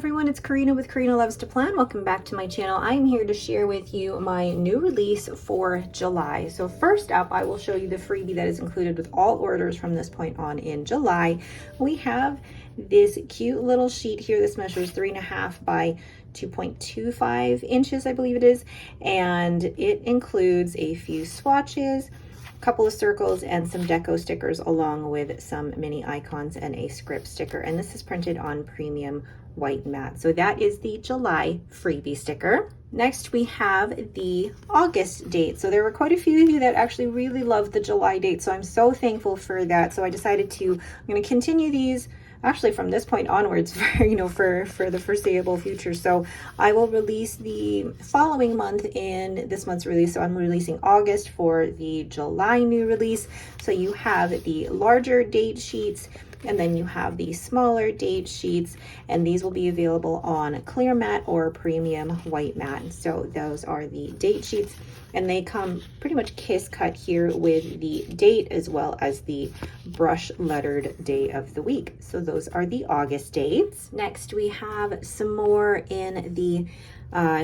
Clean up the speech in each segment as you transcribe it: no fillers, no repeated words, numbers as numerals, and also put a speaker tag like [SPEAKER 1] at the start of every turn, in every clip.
[SPEAKER 1] everyone, it's Karina with Karina Loves to Plan. Welcome back to my channel. I'm here to share with you my new release for July. So first up, I will show you the freebie that is included with all orders from this point on in July. We have this cute little sheet here. This measures 3.5 by 2.25 inches, I believe it is, and it includes a few swatches, couple of circles, and some deco stickers along with some mini icons and a script sticker. And this is printed on premium white matte. So that is the July freebie sticker. Next we have the August date. So there were quite a few of you that actually really loved the July date, so I'm so thankful for that. So I decided I'm going to continue these actually from this point onwards for the foreseeable future. So I will release the following month in this month's release. So I'm releasing August for the July new release. So you have the larger date sheets, and then you have the smaller date sheets, and these will be available on clear matte or premium white matte. So those are the date sheets, and they come pretty much kiss cut here with the date as well as the brush lettered day of the week. So those are the August dates. Next we have some more in the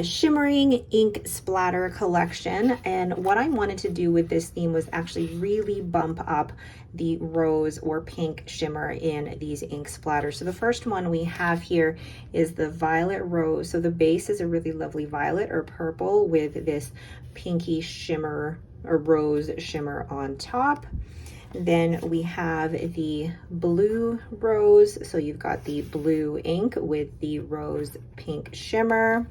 [SPEAKER 1] Shimmering Ink Splatter collection, and what I wanted to do with this theme was actually really bump up the rose or pink shimmer in these ink splatters. So the first one we have here is the violet rose. So the base is a really lovely violet or purple with this pinky shimmer or rose shimmer on top. Then we have the blue rose. So you've got the blue ink with the rose pink shimmer.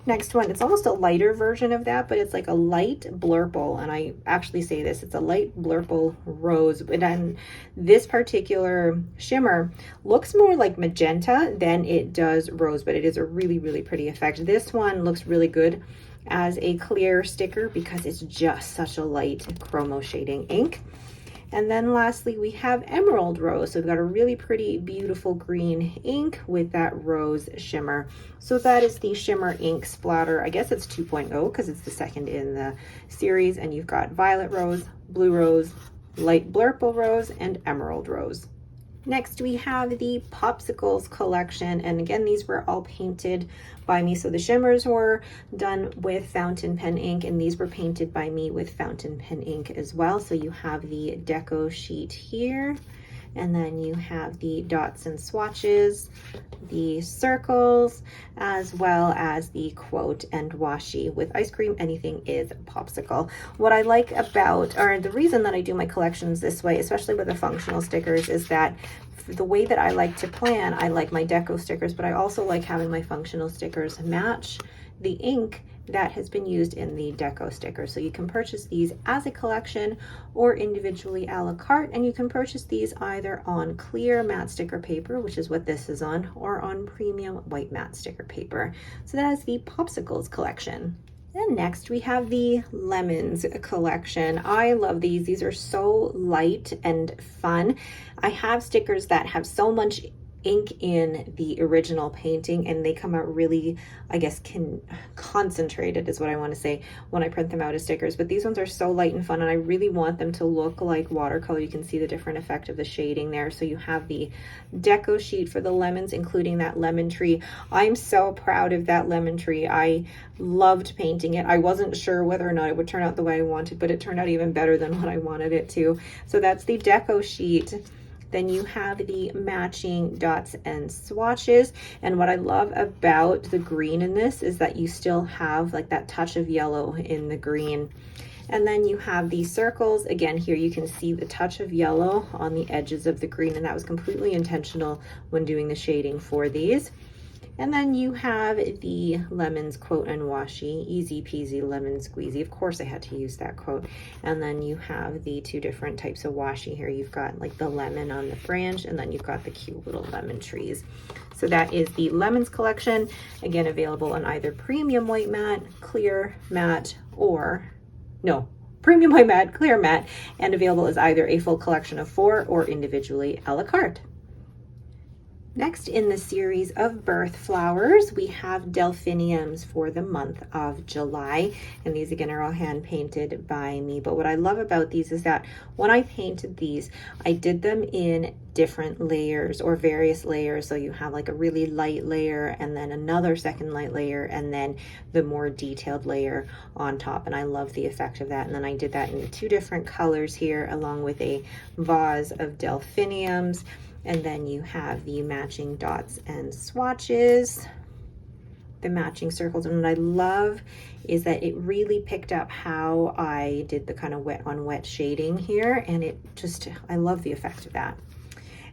[SPEAKER 1] Next one, it's almost a lighter version of that, but it's like a light blurple, and I actually say this, it's a light blurple rose. But then this particular shimmer looks more like magenta than it does rose, but it is a really, really pretty effect. This one looks really good as a clear sticker because it's just such a light chromo shading ink. And then lastly, we have emerald rose. So we've got a really pretty, beautiful green ink with that rose shimmer. So that is the Shimmer Ink Splatter. I guess it's 2.0 because it's the second in the series. And you've got violet rose, blue rose, light blurple rose, and emerald rose. Next, we have the Popsicles Collection, and again, these were all painted by me. So the shimmers were done with fountain pen ink, and these were painted by me with fountain pen ink as well. So you have the deco sheet here, and then you have the dots and swatches, the circles, as well as the quote and washi. With ice cream, anything is popsicle. What I like about, or the reason that I do my collections this way, especially with the functional stickers, is that the way that I like to plan, I like my deco stickers, but I also like having my functional stickers match the ink that has been used in the deco sticker. So you can purchase these as a collection or individually a la carte, and you can purchase these either on clear matte sticker paper, which is what this is on, or on premium white matte sticker paper. So that is the Popsicles Collection. And next we have the Lemons Collection. I love these. These are so light and fun. I have stickers that have so much ink in the original painting, and they come out really, I guess, concentrated is what I want to say when I print them out as stickers. But these ones are so light and fun, and I really want them to look like watercolor. You can see the different effect of the shading there. So you have the deco sheet for the lemons, including that lemon tree. I'm so proud of that lemon tree. I loved painting it. I wasn't sure whether or not it would turn out the way I wanted, but it turned out even better than what I wanted it to. So that's the deco sheet. Then you have the matching dots and swatches. And what I love about the green in this is that you still have like that touch of yellow in the green. And then you have the circles. Again, here you can see the touch of yellow on the edges of the green, and that was completely intentional when doing the shading for these. And then you have the lemons quote and washi, easy peasy lemon squeezy. Of course I had to use that quote. And then you have the two different types of washi here. You've got like the lemon on the branch, and then you've got the cute little lemon trees. So that is the Lemons Collection. Again, available on either premium white matte, clear matte, premium white matte, clear matte, and available as either a full collection of 4 or individually a la carte. Next in the series of birth flowers, we have delphiniums for the month of July. And these again are all hand painted by me. But what I love about these is that when I painted these, I did them in different layers or various layers. So you have like a really light layer and then another second light layer and then the more detailed layer on top. And I love the effect of that. And then I did that in 2 different colors here along with a vase of delphiniums. And then you have the matching dots and swatches, the matching circles. And what I love is that it really picked up how I did the kind of wet on wet shading here. And it just, I love the effect of that.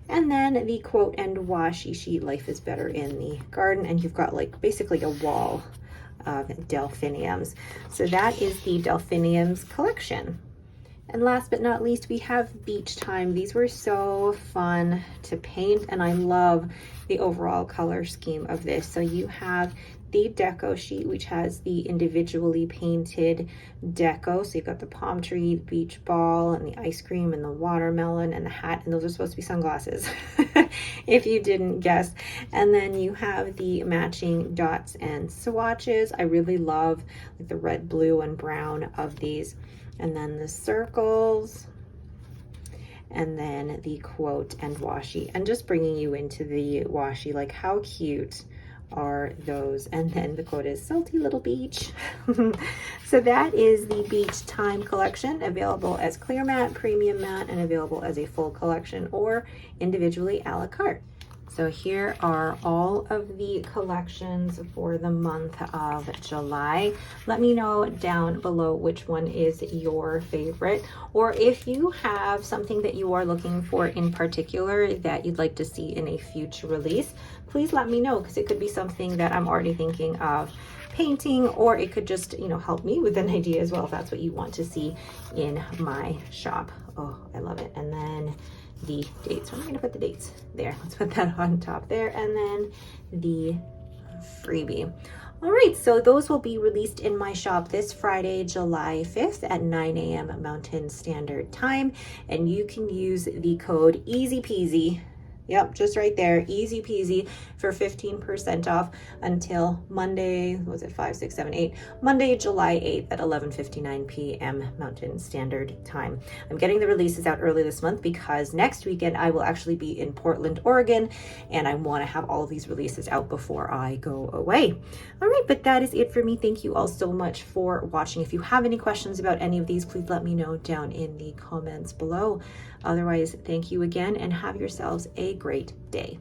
[SPEAKER 1] And then the quote and washi sheet, life is better in the garden. And you've got like basically a wall of delphiniums. So that is the Delphiniums collection. And last but not least, we have Beach Time. These were so fun to paint, and I love the overall color scheme of this. So you have the deco sheet, which has the individually painted deco. So you've got the palm tree, the beach ball, and the ice cream, and the watermelon, and the hat. And those are supposed to be sunglasses, if you didn't guess. And then you have the matching dots and swatches. I really love like the red, blue, and brown of these. And then the circles, and then the quote and washi, and just bringing you into the washi, like how cute are those? And then the quote is salty little beach. So that is the Beach Time collection, available as clear matte, premium matte, and available as a full collection or individually a la carte. So here are all of the collections for the month of July. Let me know down below which one is your favorite, or if you have something that you are looking for in particular that you'd like to see in a future release, please let me know, because it could be something that I'm already thinking of painting, or it could just, you know, help me with an idea as well if that's what you want to see in my shop. Oh, I love it. And then the dates. Where am I going to put the dates? There, let's put that on top there. And then the freebie. All right, so those will be released in my shop this Friday, July 5th at 9 a.m. Mountain Standard Time. And you can use the code easy peasy. Yep, just right there, easy peasy, for 15% off until Monday, what was it, 5, 6, 7, 8, Monday, July 8th at 11:59 p.m. Mountain Standard Time. I'm getting the releases out early this month because next weekend I will actually be in Portland, Oregon, and I want to have all of these releases out before I go away. All right, but that is it for me. Thank you all so much for watching. If you have any questions about any of these, please let me know down in the comments below. Otherwise, thank you again and have yourselves a great day.